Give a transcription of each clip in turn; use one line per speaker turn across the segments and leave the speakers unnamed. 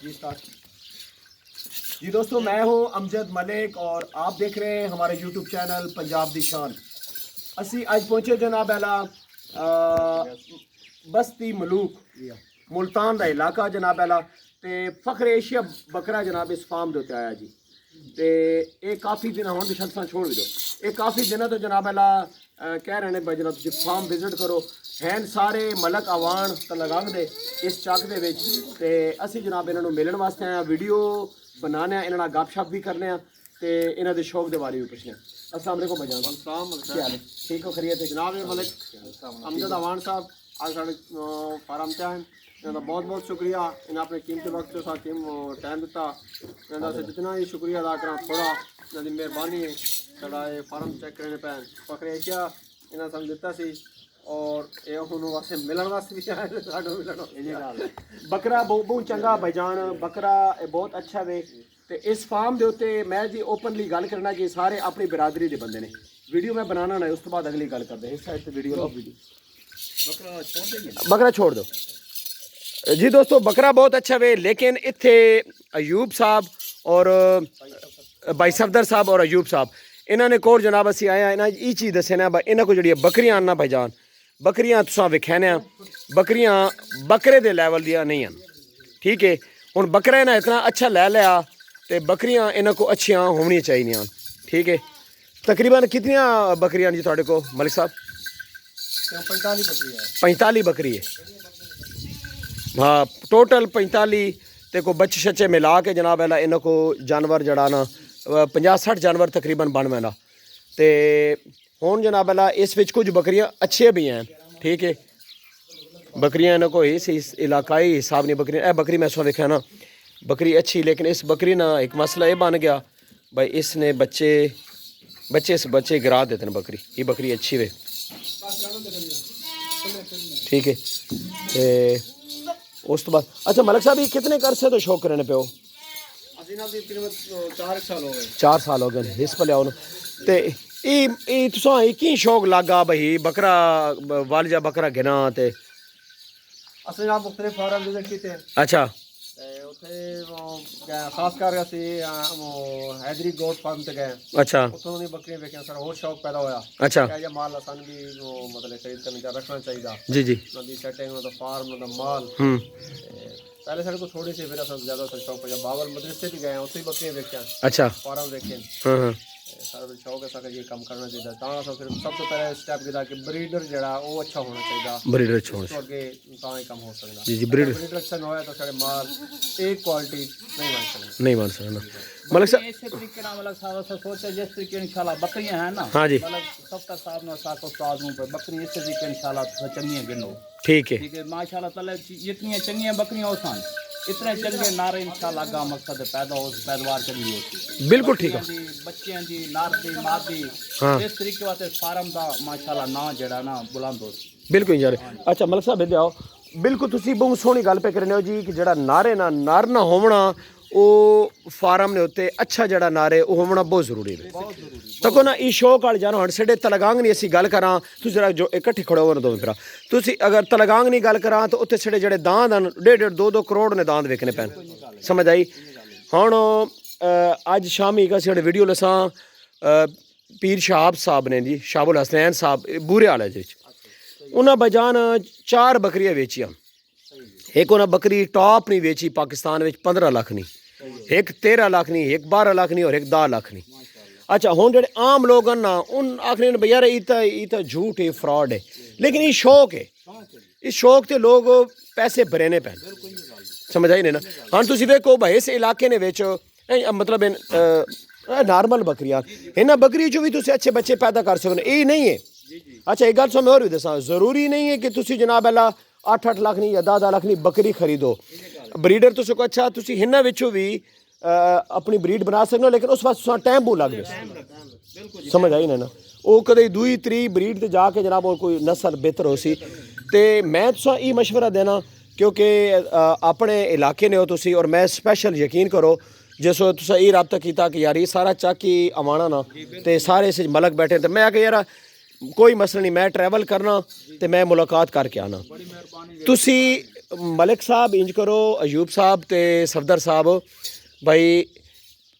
जी दोस्तों, मैं हूं अमजद मलिक और आप देख रहे हैं हमारे YouTube चैनल पंजाब दी शान। असी आज पहुंचे जनाब आला बस्ती मलूक मुल्तान का इलाका जनाब आला ते फखर एशिया बकरा जनाब इस फार्म के उत्ते आया जी। ते ये काफ़ी दिन हम शख्सा छोड़ भी दो, ये काफ़ी दिनों तो जनाब आला कह रहे हैं भाई जनाब तुम फार्म विजिट करो। हैं सारे मलक आवान तलगंग दे इस चक दे विच ते असी जनाब इन्हों मिलने वास्ते आए, वीडियो बनाने इन्होंने गपशप भी करने ते इन्हों के शौक के बारे में पूछने। अस्सलाम वालेकुम भाईजान, क्या हाल है? ठीक हो, खैरियत है जनाब? मलिक अमजद आवान साहब आज साढ़े फार्म से आए, इन्होंने बहुत बहुत शुक्रिया, इन्हें अपने कीमती वक्त के साथ टाइम दिता। इन्होंने से जितना ही शुक्रिया अदा करा थोड़ा, इन्होंने मेहरबानी है साढ़ा ये फार्म चेक करने पैन फखर एशिया इन्हें सानू दिता सी और ये उन्होंने वास्ते मिलने वास्ते भी आए साडो मिलन। बकरा बहुत चंगा भाईजान, बकरा बहुत अच्छा वे। तो इस फार्म के उत्ते मैं जी ओपनली गल करना कि सारे अपनी बिरादरी के बंदे ने। वीडियो मैं बनाना ना, उस तो बाद अगली गल करते इस साइड से वीडियो बकरा छोड़ दो जी। दोस्तों बकरा बहुत अच्छा वे, लेकिन इत्थे अयूब साहब और भाई सफदर साहब और अयूब साहब इन्होंने कोल जनाब असी आए इन्हें ये चीज़ दसने इन्हों को जी बकरियां आना भाईजान, बकरियां तुसा विखाने बकरियां बकरे दे लैवल दियां नहीं हैं, ठीक है। हुण बकरा इन्हें इतना अच्छा लै लिया तो बकरियां इन्हों को अच्छियां होनी चाहिए, ठीक है। तकरीबन कितनियां बकरियां जी थोड़े को मलिक साहब? 45 बकरी है, हाँ टोटल 45। तो को बच्चे शच्चे मिला के जनाब है इन्हों को जानवर जड़ा ना 50-60 जानवर तकरीबन बन मैना। तो हुण जनाब है इस विच कुछ बकरियां अच्छे भी हैं, ठीक है। बकरियां इन्हों को इस इलाकाई हिसाब नहीं बकरियां। ए बकरी मैं सुबह देखा ना बकरी अच्छी, लेकिन इस बकरी ना एक मसला ये बन गया भाई इसने बच्चे गिरा देते हैं बकरी। ये बकरी अच्छी वे, ठीक है। उस तो बाद अच्छा मलिक साहब ये कितने करसे तो शौक करने पे हो? 4 साल हो गए इस पर लियाओ। तो ये तुसा की शौक लगा भाई बकरा वालिजा बकरा गिना? ते अच्छा
खास कर हैदरी गोट फार्म ते गए,
अच्छा
उत्थों दी बकरियां वेखियां सर होर शौक पैदा होया।
अच्छा
ये माल असन भी मतलब खरीद करने रखना चाहिए
जी जी
उन्होंने सेटिंग उन्होंने फार्म उन्होंने माल। पहले साढ़े को थोड़ी सी फिर असल ज़्यादा शौक है, बाबर मदरसे भी गए उत्थे बकरियां वेखियां,
अच्छा
फार्म वेखे सारा शौक है सारा ये काम करना चाहिए। फिर सब तो पहले स्टेप किया कि ब्रीडर जड़ा वो अच्छा होना चाहिए,
ब्रीडर छोड़
तो आगे ही काम हो सकता
जी जी। ब्रीडर
अच्छा ना होया तो सारे माल एक क्वालिटी
नहीं मान सकता मलिक साहब।
इस तरीके ना मतलब साहब सोचे जिस तरीके इंशाल्लाह बकरियां हैं ना,
हाँ जी
मतलब सफ्तर साहब ने साथ उस्ताद पे बकरी इस तरीके इंशाल्लाह चंगियां गिनो,
ठीक है
माशाल्लाह ताला जितनी चंगियां बकरियां होसन इतने चंगे नारे इंशाल्लाह का मकसद पैदा हो पैदावार चंगी होती।
बिल्कुल ठीक है।
बच्चों की नार दी मादी
हाँ
इस तरीके वास्ते फार्म का माशाल्लाह ना जड़ा ना बुलंद हो
बिल्कुल यार। अच्छा मलिक साहब इधर आओ, बिल्कुल तुसी बहुत सोहनी गल पे करने हो जी कि जड़ा नारे ना नर ना होना वो फार्म ने उत्ते अच्छा जड़ा नारे वो होना बहुत जरूरी है। तको ना ये शौक वाले जानो हम साढ़े तलगांग नहीं असी गल करा तुम जरा जो इकट्ठे खड़े हो दो फिर तुसी अगर तलगांग नहीं गल करा तो उत्ते साढ़े जड़े दांद हैं 1.5-2 करोड़ ने दांद वेखने पैन, समझ आई। हुण अज शामी का साढ़े वीडियो लसा पीर शहाब साहब ने जी, शाबुल हसनैन साहब बूरे वाले जी, उन्हें बजान 4 बकरियां वेचियां। एक उन्हें बकरी टॉप नहीं वेची पाकिस्तान में 15 लाख नहीं, एक 13 लाख नहीं, एक 12 लाख नहीं और एक 10 लाख नहीं। अच्छा हुण जेह्ड़े आम लोग हैं ना उन आखने भई यार ये तो झूठ है फ्रॉड है, लेकिन ये शौक है, इस शौक ते लोग पैसे भरेने पैन, समझ आई नहीं ना। हाँ तुसीं वेखो भाई इस इलाके ने विच मतलब नॉर्मल बकरियां इन्हां बकरी चों भी तुसीं अच्छे बच्चे पैदा कर सकदे, ये नहीं है। अच्छा एक गल मैं होर भी दसां, जरूरी नहीं है कि तुसीं जनाब अल्लाह 8-8 लाख नहीं या 10-10 लाख नहीं बकरी खरीदो। ब्रीडर तुस को अच्छा तुसीं इन्हां विचों भी अपनी ब्रीड बना सकते हो, लेकिन उस वास्ते टाइम बहुत लग गया, समझ आई ना। वो कदे 2-3 ब्रीड ते जाके जनाब और कोई नस्ल बेहतर हो सी। तो मैं तुसा ये मशवरा देना क्योंकि अपने इलाके ने हो तुसी, और मैं स्पैशल यकीन करो जिस तुसा ये रबता किया कि यार ये सारा चक ही अवाना ना तो सारे इस मलक बैठे, तो मैं आके यार कोई मसला नहीं, मैं ट्रैवल करना तो मैं मुलाकात करके आना। तुसी ਮਲਿਕ ਸਾਹਿਬ ਇੰਜ ਕਰੋ, ਅਯੂਬ ਸਾਹਿਬ ਤੇ ਸਫਦਰ ਸਾਹਿਬ ਭਾਈ,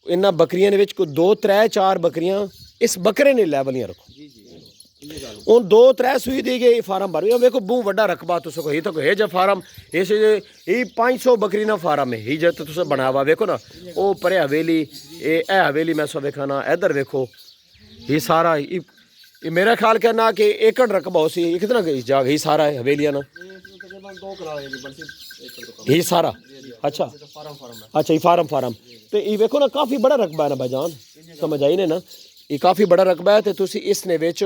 ਇਹਨਾਂ ਬੱਕਰੀਆਂ ਦੇ ਵਿੱਚ ਕੋਈ 2 3 4 ਬੱਕਰੀਆਂ ਇਸ ਬੱਕਰੇ ਨੇ ਲੈਵਲੀਆਂ ਰੱਖੋ ਹੁਣ 2 3 ਸੂਈ ਦੇ ਗਏ ਫਾਰਮ ਭਰ ਵੇਖੋ ਬਹੁਤ ਵੱਡਾ ਰਕਬਾ ਤੁਸੀਂ ਕੋਈ ਤਾਂ ਹੈ ਜੇ ਫਾਰਮ ਇਸ ਇਹ 500 ਬੱਕਰੀ ਨਾ ਫਾਰਮ ਹੈ ਹੀ ਜਦ ਤੁਸੀਂ ਬਣਾਵਾ ਵੇਖੋ ਨਾ ਉਹ ਪਰੇ ਹਵੇਲੀ ਇਹ ਹਵੇਲੀ ਮੈਂ ਸੋ ਵੇਖਾ ਨਾ ਇਧਰ ਵੇਖੋ ਇਹ ਸਾਰਾ ਇਹ ਮੇਰਾ ਖਿਆਲ ਕਰਨਾ ਕਿ ਏਕੜ ਰਕਬਾ ਹੋ ਸੀ ਕਿਤਨਾ ਜਾਗ ਹੀ ਸਾਰਾ ਹੈ ਹਵੇਲੀਆਂ ਨਾ ये सारा अच्छा अच्छा ये फार्म तो ये वेखो ना काफ़ी बड़ा रकबा है ना भाईजान समझ आई ने ना ये काफ़ी बड़ा रकबा है तो तुसी इसने विच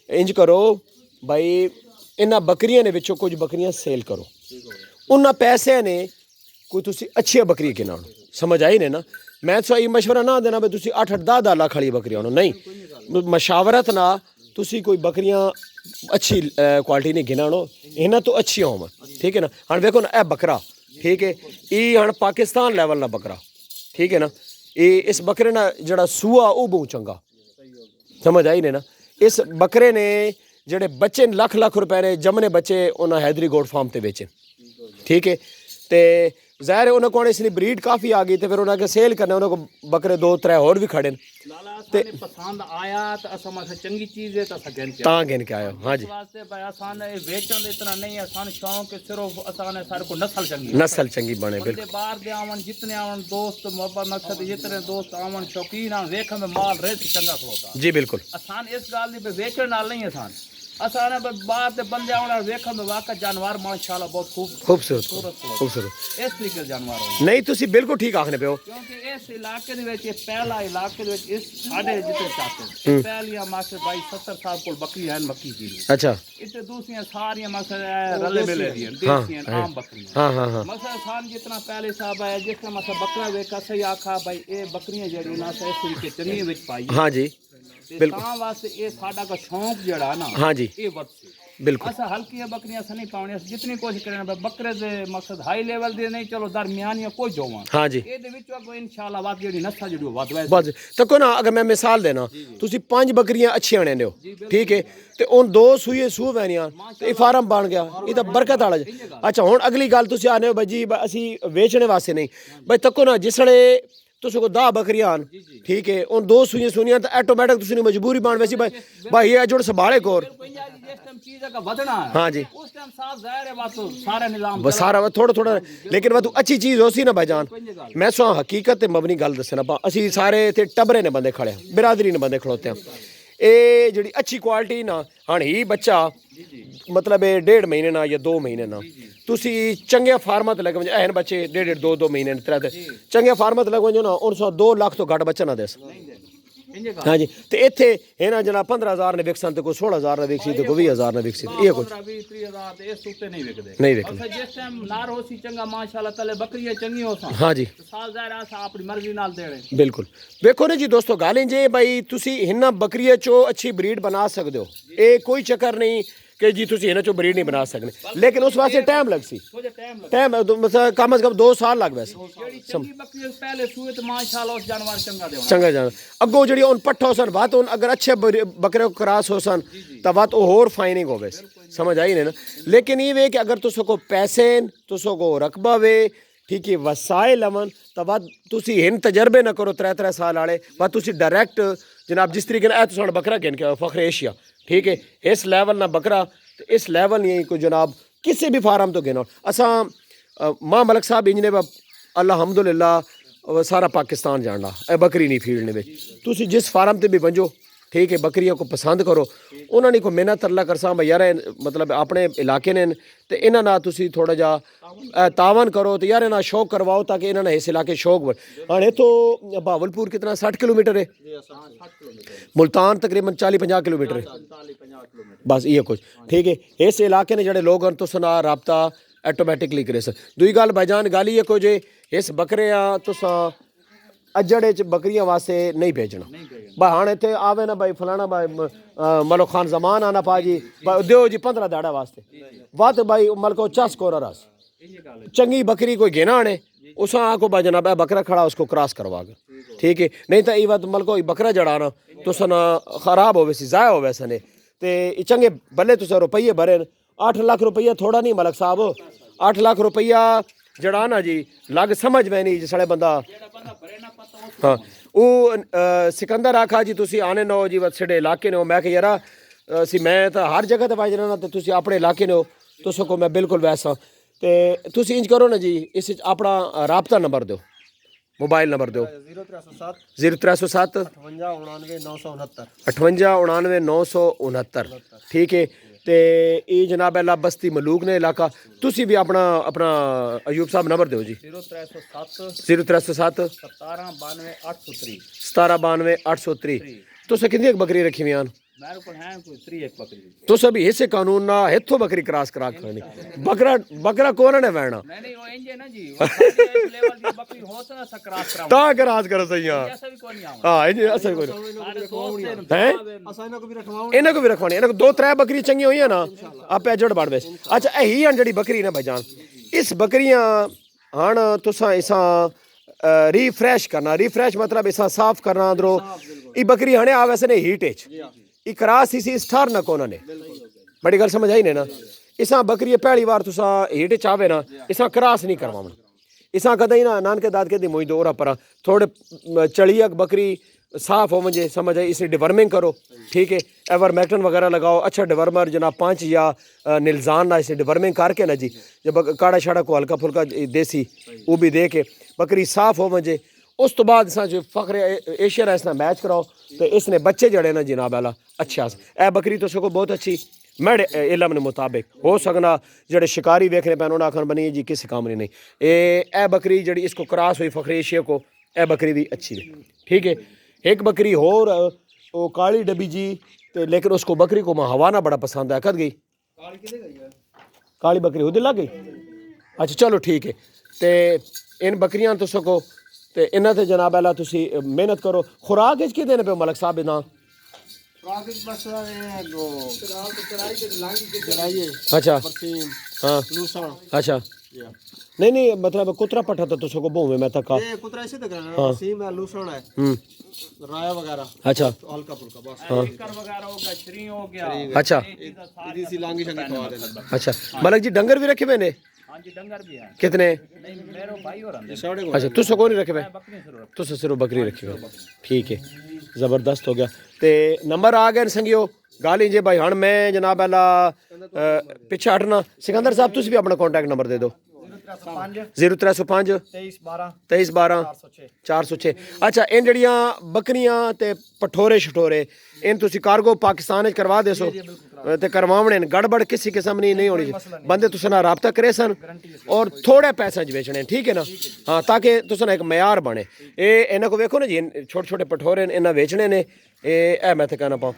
इंज करो भाई इन्हां बकरियां ने विचों कुछ बकरियां सेल करो उन्हां पैसे ने कोई तुसी अच्छी बकरी गिना समझ आई ने ना मैं तो ये मशवरा ना देना भाई तुसी 8 10 10 लाख वाली बकरियां नहीं मशावरत ना तुसी कोई बकरियां अच्छी क्वालिटी नहीं गिना इन्हां तो अच्छी होव ठीक है ना हाँ देखो ना यह बकरा ठीक है ये हाँ पाकिस्तान लैवल ना बकरा ठीक है ना ये इस बकरे ना जड़ा सूआ वो बहुत चंगा समझ आई ने ना इस बकरे ने जड़े बच्चे लाख लाख रुपए ने जमने बच्चे उन्हें हैदरी गोट फार्म से बेचे ठीक है तो ज़ाहिर है उन्होंने इसलिए ब्रीड काफ़ी आ गई तो फिर उन्हें सेल करने उन्होंने बकरे 2 3 और भी खड़े
ते पसंद आया तो असा मासा चंगी चीज है तो असा गिन के
गिन के आयो हाँ जी
वास्ते भाई आसान वेचन इतना नहीं आसान शौक सिर्फ आसान सारे को नस्ल चंगी
बने
बिल्कुल बाहर दे आवन जितने आवन दोस्त मोहब्बत मकसद जितने दोस्त आवन शौकीन आवन वेख में माल रेत चंगा खलोता जी बिल्कुल आसान इस गाल दी वेचन नाल नहीं आसान आसान बाहर ते बंदे आवन वेख में वाकई जानवर माशाल्लाह बहुत खूबसूरत इस तरीके जानवर
नहीं तुसी बिल्कुल ठीक आखने पे हो
क्योंकि इस इलाके दे विच पहला इलाके दे विच इस साडे जिते चाहते पहलियां मासे भाई 70 साल कोल बकरी है मक्की दी अच्छा इते दूसरियां सारियां मासे रले मिले दी देसियां आम बकरियां हां मसा खान जितना पहले साहब है जिसका मसा बकरा वेखा सही आखा भाई ए बकरियां जड़ी ना से इस तरीके चन्नी विच पाई हां जी बिल्कुल वास्ते ये साडा का शौक जड़ा ना हाँ जी ये बिल्कुल असा हल्की बकरियां सनी पावनी जितनी कोशिश करें बकरे दे मकसद हाई लेवल दे नहीं चलो दरमियानी कोई जोवा हाँ जी ए दे विच को इंशाल्लाह बात जेडी नस्ल जेडी बस तो को ना अगर मैं मिसाल देना तुसी 5 बकरियां अच्छी आने हो ठीक है ते उन 2 सूए सूह वैनियां ते फार्म बन गया ये तो बरकत वाला अच्छा हुन अगली गल तुसी आने हो भाई जी असी बेचने वास्ते नहीं भाई तको ना जिसले तुस को 10 बकरियां ठीक है उन 2 सूइयां सुनियां तो ऑटोमेटिक तुसी मजबूरी बन वैसी भाई ये जुड़ संभाले कोर हाँ जी उस टाइम साफ जाहिर है बात सारा निजाम बस सारा थोड़ा थोड़ा लेकिन वो अच्छी चीज होसी ना भाईजान मैं सो हकीकत ते मबनी गल दसना पा असी सारे ते टबरे ने बंदे खड़े बिरादरी ने बंदे खड़ोते हैं ये जी अच्छी क्वालिटी ना हाँ ही बच्चा मतलब 1.5 महीने ना या 2 महीने ना तुसी चंगे फार्मा ते लगे वंजो ऐन बच्चे 1.5 2 महीने 3 चंगे फार्मा ते लगे वंजो ना 2 लाख तो घट बच्चा ना देस हाँ जी तो इत्थे है ना जना 15,000 ने विकसन तो कोई 16,000 ने विकसी तो कोई 20,000 ने विकसी ये कुछ 20-30,000 इस उत्ते नहीं विकदे
नहीं विकदे
जिस टाइम नार होसी चंगा माशाल्लाह तले बकरियां चंगी होसा
हाँ जी
तो साल जाहिर आसा अपनी मर्जी नाल देणे
बिल्कुल देखो ना जी दोस्तों गालें जे भाई तुसी हिन्ना बकरिया चो अच्छी ब्रीड बना सकते हो ये कोई चक्कर नहीं कि जी तुसी हिन्ना चो ब्रीड नहीं बना सकने लेकिन उस वास्ते टाइम लग सी टाइम मतलब कम से कम 2 साल लग वैसे
पहले सूए तो माशाल्लाह उस जानवर चंगा देना
चंगा जानवर अगो जड़ी उन पट्ठ होसन बात उन अगर अच्छे बकरे को क्रॉस होसन तब बात और फाइनिंग हो वैसे समझ आई ने ना लेकिन ये वे कि अगर तुसो को पैसे तुसो को रकबा वे ठीक है वसाइल अमन तब बात तुसी हिन तजर्बे ना करो 3 साल वाले बात तुसी डायरेक्ट जनाब जिस तरीके ना तुम बकरा गिन के फखर एशिया ठीक है इस लेवल ना बकरा तो इस लेवल नहीं कोई जनाब किसी भी फार्म तो गिनो असा मां मलिक साहब इंजने अल्हम्दुलिल्लाह सारा पाकिस्तान जानला ए बकरी नहीं फील्ड में तुसी जिस फार्म ते भी वंजो ठीक है बकरियों को पसंद करो उन्होंने को मेहनत अल्लाह करसा भाई यार मतलब अपने इलाके ने तो इन्हों ना तुसी थोड़ा जा तावन करो तो यार इन्हें शौक करवाओ ताकि इन्होंने इस इलाके शौक हाँ तो बहावलपुर कितना 60 किलोमीटर है मुल्तान तकरीबन 40-50 किलोमीटर है बस ये कुछ ठीक है इस इलाके ने जड़े लोग तुस ना राबता ऑटोमैटिकली करे सर दूई गल भाईजान गाली है को जे इस बकरे तुस अजड़े च बकरियां वास्ते नहीं भेजना भाई हाँ इतने आवे ना भाई फलाना भाई मलो खान जमान आना पा जी दो जी 15 दाड़ा वास्ते वत भाई मलको चस को रस चंगी बकरी कोई गिना आने उस आको भाई जनाब बकरा खड़ा उसको क्रॉस करवा कर ठीक है नहीं तो ये बात मलको बकरा जड़ा ना तुस ना खराब हो वैसी ज़ाया हो वैसे ने ते चंगे भले तुस रुपये भरे 8 लाख रुपया थोड़ा नहीं मलक साहब 8 ਲੱਖ ਰੁਪਈਆ ਜਿਹੜਾ ਨਾ ਜੀ ਲੱਗ ਸਮਝ ਮੈਂ ਨਹੀਂ ਜਿਸਲੇ ਬੰਦਾ ਹਾਂ ਉਹ ਸਿਕੰਦਰ ਆਖਾ ਜੀ ਤੁਸੀਂ ਆਣੇ ਨੋ ਜੀ ਸਾਡੇ ਇਲਾਕੇ ਨੇ ਮੈਂ ਕਿ ਯਾਰਾ ਅਸੀਂ ਮੈਂ ਤਾਂ ਹਰ ਜਗ੍ਹਾ ਤੇ ਵਾਜ ਰਹਿਣਾ ਤੇ ਤੁਸੀਂ ਆਪਣੇ ਇਲਾਕੇ ਨੇ ਹੋ ਤੁਸੀਂ ਕੋ ਮੈਂ ਬਿਲਕੁਲ ਵੈਸਾ ਤੇ ਤੁਸੀਂ ਇੰਜ ਕਰੋ ਨਾ ਜੀ ਇਸ ਵਿੱਚ ਆਪਣਾ ਰਾਬਤਾ ਨੰਬਰ ਦਿਓ मोबाइल नंबर दो 0307 58 969 ठीक है ਤੇ ਇਹ ਜਨਾਬ ਅੱਲਾ ਬਸਤੀ ਮਲੂਕ ਨੇ ਇਲਾਕਾ ਤੁਸੀਂ ਵੀ ਆਪਣਾ ਅਯੂਬ ਸਾਹਿਬ ਨੰਬਰ ਦਿਓ ਜੀ 0307 1792 803 ਤੁਸੀਂ ਕਿੰਨੀ ਬੱਕਰੀ ਰੱਖੀ ਹੋਈਆਂ
मेरे को है कोई 3 एक बकरी
तो सभी हिस्से कानून ना हिथो बकरी क्रॉस करा खानी बकरा कौन ने वहना
नहीं वो इंजे ना जी इस लेवल की बकरी हो तो ना क्रॉस कराओ
ता क्रॉस करो सही
ऐसा भी कोई नहीं आवा
हां इंजे ऐसा कोई
है
ਅਸਾਂ ਇਹਨਾਂ ਕੋ ਵੀ ਰਖਵਾਉਣ
ਇਹਨਾਂ ਕੋ ਵੀ ਰਖਵਾਣੀ ਇਹਨਾਂ ਕੋ 2-3 ਬੱਕਰੀ ਚੰਗੀ ਹੋਈਆਂ ਨਾ ਆਪੇ ਜੜ ਬੜ ਬੈਸ ਅੱਛਾ ਇਹੀ ਹਨ ਜਿਹੜੀ ਬੱਕਰੀ ਨਾ ਭਾਈਜਾਨ ਇਸ ਬੱਕਰੀਆਂ ਹਣ ਤੁਸਾਂ ਇਸਾਂ ਰੀਫਰੈਸ਼ ਕਰਨਾ ਰੀਫਰੈਸ਼ मतलब ਇਸਾਂ ਸਾਫ਼ ਕਰਨਾ ਅੰਦਰੋਂ ਇਹ ਬੱਕਰੀ ਹਣੇ ਆਵੇ ਸੇ ਨੇ ਹੀਟ ਵਿੱਚ ਇਹ ਕਰਾਸ ਸੀ ਸਟਾਰ ਨਾ ਕੋਨਾ ਨੇ ਬੜੀ ਗੱਲ ਸਮਝ ਆਈ ਨੇ ਨਾ ਇਸਾਂ ਬੱਕਰੀ ਪਹਿਲੀ ਵਾਰ ਤੁਸਾਂ ਹੀਟ ਚ ਆਵੇ ਨਾ ਇਸਾਂ ਕਰਾਸ ਨਹੀਂ ਕਰਵਾਉਣਾ ਇਸਾਂ ਕਦੇ ਨਾ ਨਾਨਕੇ ਦਾਦਕੇ ਦੀ ਮੋਈ ਦੋਰਾ ਪਰ ਥੋੜੇ ਚੜੀਕ ਬੱਕਰੀ साफ हो मुझे समझ आई इसे डिवर्मिंग करो ठीक है एवरमेक्टन वगैरह लगाओ अच्छा डिवर्मर जनाब 5 या निलजान ना इसे डिवर्मिंग करके ना जी जब काड़ा शाड़ा को हल्का फुल्का देसी वो भी दे के बकरी साफ हो मुझे उस तो बाद जो फखरे एशिया इसना मैच कराओ तो इसने बच्चे जड़े ना जनाब आला अच्छा ए बकरी तो सको बहुत अच्छी मेरे इलम ने मुताबिक हो सकना जड़े शिकारी वेखने पैन उन्हें आखन बनी जी किसी काम नहीं ए बकरी जड़ी इसको क्रॉस हुई फखरे एशिया को ए बकरी भी अच्छी है ठीक है एक बकरी और वो काली डब्बी जी ते लेकिन उसको बकरी को हवाना बड़ा पसंद है कद गई काली बकरी उधर लग गई अच्छा चलो ठीक है ते इन बकरियां तो सको ते इन्हां ते जनाब अल्लाह तुसी मेहनत करो खुराक इच की देने पे मलक साहब ना अच्छा हाँ अच्छा नहीं नहीं मतलब कुतरा पट्टा तो तुसको भूमे में तक
ये कुतरा ऐसे तक रहना सीम है लूसण है राया वगैरह
अच्छा
हल्का फुल्का बस
कर वगैरह हो गया श्री हो गया
अच्छा
इदी सी लांगी शंगी खवा देना
अच्छा मलक जी डंगर भी रखे मैंने
हां जी डंगर भी है
कितने
नहीं मेरो भाई और अंदर
साढ़े
अच्छा तुसको कौन रखे मैं
बकरी से रख
तुस सिर्फ बकरी रखी हुई ठीक है जबरदस्त हो गया ते नंबर आ गए संगियो गाली जे भाई हण मैं जनाब अला पीछे हटना सिकंदर साहब तुस भी अपना कॉन्टैक्ट नंबर दे दो 0305 23 12 406 अच्छा इन जड़ियां बकरियां ते पठोरे शठोरे इन तुसी कार्गो पाकिस्तान च करवा देसो ते करवावणे गड़बड़ किसी किस्म नहीं होनी बंदे तुस ना राबता करे सन और थोड़े पैसे च बेचने ठीक है ना हाँ ताकि तुस ना एक मयार बने ये इन्हां को वेखो ना जी छोटे छोटे पठोरे इन्हां बेचने ने ए मैं तो कहना पाऊँ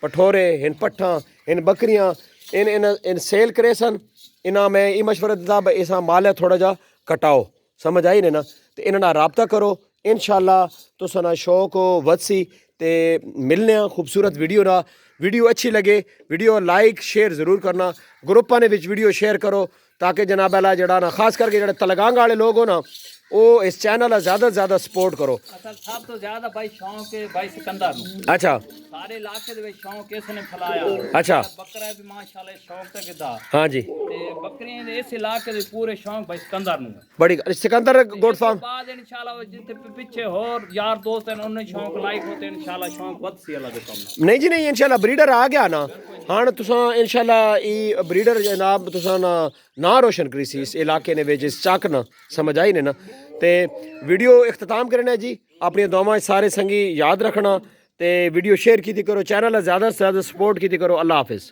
पठोरे इन पट्ठा इन बकरियां इन सेल करे सन इन्हां में ये मशवरा दिता इसा माल है थोड़ा जा कटाओ समझ आई ने ना तो इन्हां राबता करो इंशाअल्लाह तुस ना शौक हो वसी ते मिलने खूबसूरत वीडियो अच्छी लगे वीडियो लाइक शेयर ज़रूर करना ग्रुपां ने विच वीडियो शेयर करो ताकि जनाब अला जड़ा ना खास करके जड़े तलगांग वाले लोग हो ना वो इस चैनल ज़्यादा से ज़्यादा सपोर्ट करो
असल सब तो ज्यादा भाई शौक है भाई सिकंदर
अच्छा
सारे इलाके दे विच शौक इसने फैलाया
अच्छा
बकरा भी माशाल्लाह शौक ते किदा
हाँ जी
ते बकरियां दे इस इलाके दे पूरे शौक भाई सिकंदर नु
बड़ी सिकंदर गोट फार्म
बाद इंशाल्लाह जिथे पीछे और यार दोस्त हैं उन्हें शौक लाइक होते इंशाल्लाह शौक वध सी अल्लाह दे कम
नहीं जी नहीं इंशाल्लाह ब्रीडर आ गया ना हाँ तुसां इंशाल्लाह ई ब्रीडर जनाब तुसां ना रोशन करी सी इस इलाके ने विच इस चक ना समझ आई ने ना ते वीडियो इख्तिताम करना जी अपनी दुआवां सारे संगी याद रखना ते वीडियो शेयर की करो चैनल ज़्यादा से ज़्यादा सपोर्ट की करो अल्लाह हाफिज़।